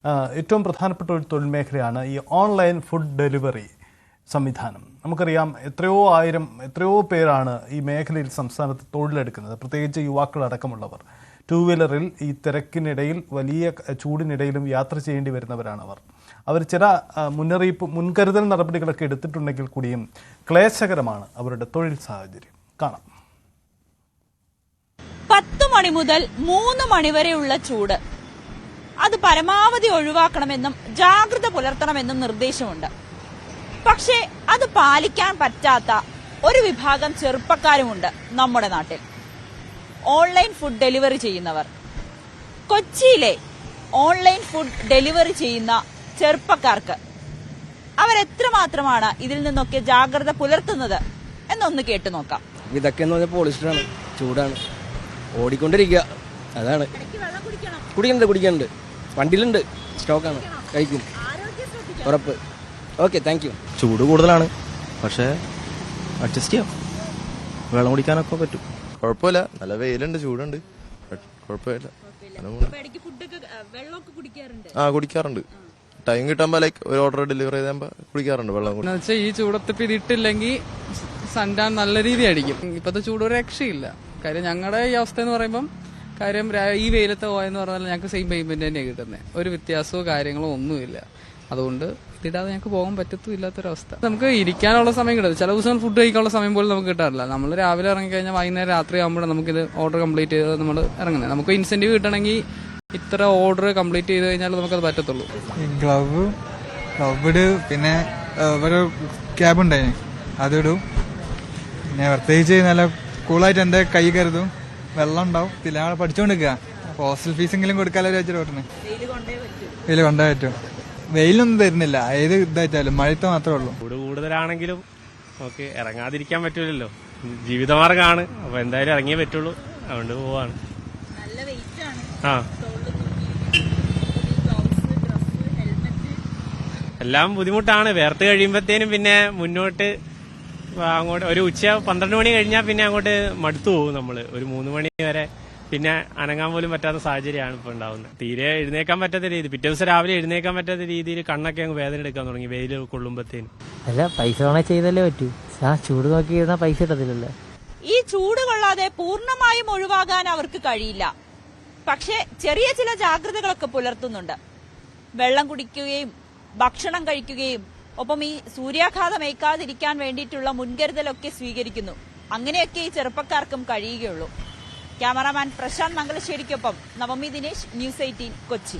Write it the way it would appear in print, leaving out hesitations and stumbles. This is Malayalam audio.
ഏറ്റവും പ്രധാനപ്പെട്ട ഒരു തൊഴിൽ മേഖലയാണ് ഈ ഓൺലൈൻ ഫുഡ് ഡെലിവറി സംവിധാനം. നമുക്കറിയാം എത്രയോ പേരാണ് ഈ മേഖലയിൽ സംസ്ഥാനത്ത് തൊഴിലെടുക്കുന്നത്, പ്രത്യേകിച്ച് യുവാക്കളടക്കമുള്ളവർ. ടൂ വീലറിൽ ഈ തിരക്കിനിടയിൽ വലിയ ചൂടിനിടയിലും യാത്ര ചെയ്യേണ്ടി വരുന്നവരാണ് അവർ ചില മുൻകരുതൽ നടപടികളൊക്കെ എടുത്തിട്ടുണ്ടെങ്കിൽ കൂടിയും ക്ലേശകരമാണ് അവരുടെ തൊഴിൽ സാഹചര്യം. കാണാം. 10 മണി മുതൽ 3 മണി വരെയുള്ള ചൂട് അത് പരമാവധി ഒഴിവാക്കണമെന്നും ജാഗ്രത പുലർത്തണമെന്നും നിർദ്ദേശമുണ്ട്. പക്ഷേ അത് പാലിക്കാൻ പറ്റാത്ത ഒരു വിഭാഗം ചെറുപ്പക്കാരുമുണ്ട് നമ്മുടെ നാട്ടിൽ. ഓൺലൈൻ ഫുഡ് ഡെലിവറി ചെയ്യുന്നവർ. കൊച്ചിയിലെ ഓൺലൈൻ ഫുഡ് ഡെലിവറി ചെയ്യുന്ന ചെറുപ്പക്കാർക്ക് അവരെത്രമാത്രമാണ് ഇതിൽ നിന്നൊക്കെ ജാഗ്രത പുലർത്തുന്നത് എന്നൊന്ന് കേട്ടു നോക്കാം. ഇതൊക്കെ എന്ന് പറഞ്ഞാൽ പോളിസ്റ്ററാണ്, ചൂടാണ്, ഓടിക്കൊണ്ടിരിക്കുക. അതാണ് കുടിക്കുന്നുണ്ട്, വണ്ടിയിലുണ്ട്, സ്റ്റോക്കാണ്, കഴിക്കും, ഉറപ്പ്. Okay, thank you. ചൂട് കൂടുതലാണ്, പക്ഷേ അഡ്ജസ്റ്റ് ചെയ്യാം, വെള്ളം കുടിക്കാനൊക്കെ പറ്റും. കുഴപ്പമില്ല, നല്ല വെയിലുണ്ട്, ചൂടുണ്ട്, കുഴപ്പമില്ല. കുടിക്കാറുണ്ട്. ടൈം കിട്ടുമ്പോ ഒരു ഓർഡർ ഡെലിവറി ചെയ്താകുമ്പോ കുടിക്കാറുണ്ട് വെള്ളം. ഈ ചൂടത്ത് ഇതിട്ടില്ലെങ്കിൽ സൺടാൻ നല്ല രീതി അടിക്കും. ഇപ്പത്തെ ചൂട് ഒരു രക്ഷയില്ല. കാര്യം ഞങ്ങളുടെ ഈ അവസ്ഥ എന്ന് പറയുമ്പം കാര്യം ഈ വെയിലത്തെ പോയെന്ന് പറഞ്ഞാൽ ഞങ്ങൾക്ക് സെയിം പേയ്മെന്റ് തന്നെയാണ് കിട്ടുന്നത്. ഒരു വ്യത്യാസമോ കാര്യങ്ങളോ ഒന്നുമില്ല. അതുകൊണ്ട് ഇതിടാതെ ഞങ്ങൾക്ക് പോകാൻ പറ്റത്തും ഇല്ലാത്തൊരവസ്ഥ. നമുക്ക് ഇരിക്കാനുള്ള സമയം കിട്ടും. ചില ദിവസങ്ങൾ ഫുഡ് കഴിക്കാനുള്ള സമയം പോലും നമുക്ക് കിട്ടാറില്ല. നമ്മൾ രാവിലെ ഇറങ്ങിക്കഴിഞ്ഞാൽ വൈകുന്നേരം രാത്രി ആകുമ്പോഴാണ് നമുക്കിത് ഓർഡർ കംപ്ലീറ്റ് ചെയ്ത് നമ്മൾ ഇറങ്ങുന്നത്. നമുക്ക് ഇൻസെന്റീവ് കിട്ടണമെങ്കിൽ ഇത്ര ഓർഡർ കംപ്ലീറ്റ് ചെയ്ത് കഴിഞ്ഞാൽ നമുക്കത് പറ്റത്തുള്ളൂ. ഗ്ലൗഡ് പിന്നെ ഒരു ക്യാബ് ഉണ്ടായിരുന്നു, അതിടും. പിന്നെ പ്രത്യേകിച്ച് നല്ല കൂളായിട്ട് എന്റെ കൈ കരുതും. വെള്ളം ഉണ്ടാവും. പിന്നെ ഞങ്ങൾ പഠിച്ചുകൊണ്ടിരിക്കുക. ഹോസ്റ്റൽ ഫീസെങ്കിലും കൊടുക്കാമല്ലോ വിചാരിച്ചിട്ട് ഓട്ടണേ. വെയിൽ കൊണ്ടേ പറ്റും. വെയിലൊന്നും തരുന്നില്ല, ഏത് ഇതായിട്ടാലും മഴയത്ത് മാത്രമേ ഉള്ളൂ. ചൂട് കൂടുതലാണെങ്കിലും നമുക്ക് ഇറങ്ങാതിരിക്കാൻ പറ്റൂലല്ലോ, ജീവിതമാർഗമാണ്. അപ്പൊ എന്തായാലും ഇറങ്ങിയേ പറ്റുള്ളൂ, അതുകൊണ്ട് പോവാണ്. എല്ലാം ബുദ്ധിമുട്ടാണ്. വേർത്ത് കഴിയുമ്പോഴത്തേനും പിന്നെ മുന്നോട്ട് അങ്ങോട്ട് ഒരു ഉച്ച 12 മണി കഴിഞ്ഞാൽ പിന്നെ അങ്ങോട്ട് മടുത്തു പോകും നമ്മള്. ഒരു 3 മണി വരെ പിന്നെ അനങ്ങാൻ പോലും പറ്റാത്ത സാഹചര്യമാണ് ഇപ്പൊ ഉണ്ടാവുന്നത്. തീരെ എഴുന്നേക്കാൻ പറ്റാത്ത രീതി, പിറ്റേ ദിവസം രാവിലെ എഴുന്നേക്കാൻ പറ്റാത്ത രീതിയിൽ കണ്ണൊക്കെ അങ്ങ് വേദന എടുക്കാൻ തുടങ്ങി വെയിൽ കൊള്ളുമ്പോഴത്തേനും. അല്ല, പൈസ വേണേ ചെയ്തല്ലേ പറ്റൂ. ചൂട് നോക്കി പൈസ ഇട്ടത്തില്ലല്ലോ. ഈ ചൂട് കൊള്ളാതെ പൂർണ്ണമായും ഒഴിവാകാൻ അവർക്ക് കഴിയില്ല. പക്ഷേ ചെറിയ ചില ജാഗ്രതകളൊക്കെ പുലർത്തുന്നുണ്ട്. വെള്ളം കുടിക്കുകയും ഭക്ഷണം കഴിക്കുകയും ഒപ്പം ഈ സൂര്യാഘാതം ഏൽക്കാതിരിക്കാൻ വേണ്ടിയിട്ടുള്ള മുൻകരുതലൊക്കെ സ്വീകരിക്കുന്നു. അങ്ങനെയൊക്കെ ഈ ചെറുപ്പക്കാർക്കും കഴിയുകയുള്ളൂ. ക്യാമറാമാൻ പ്രശാന്ത് മംഗലശ്ശേരിക്കൊപ്പം നവമി ദിനേശ്, ന്യൂസ് 18 കൊച്ചി.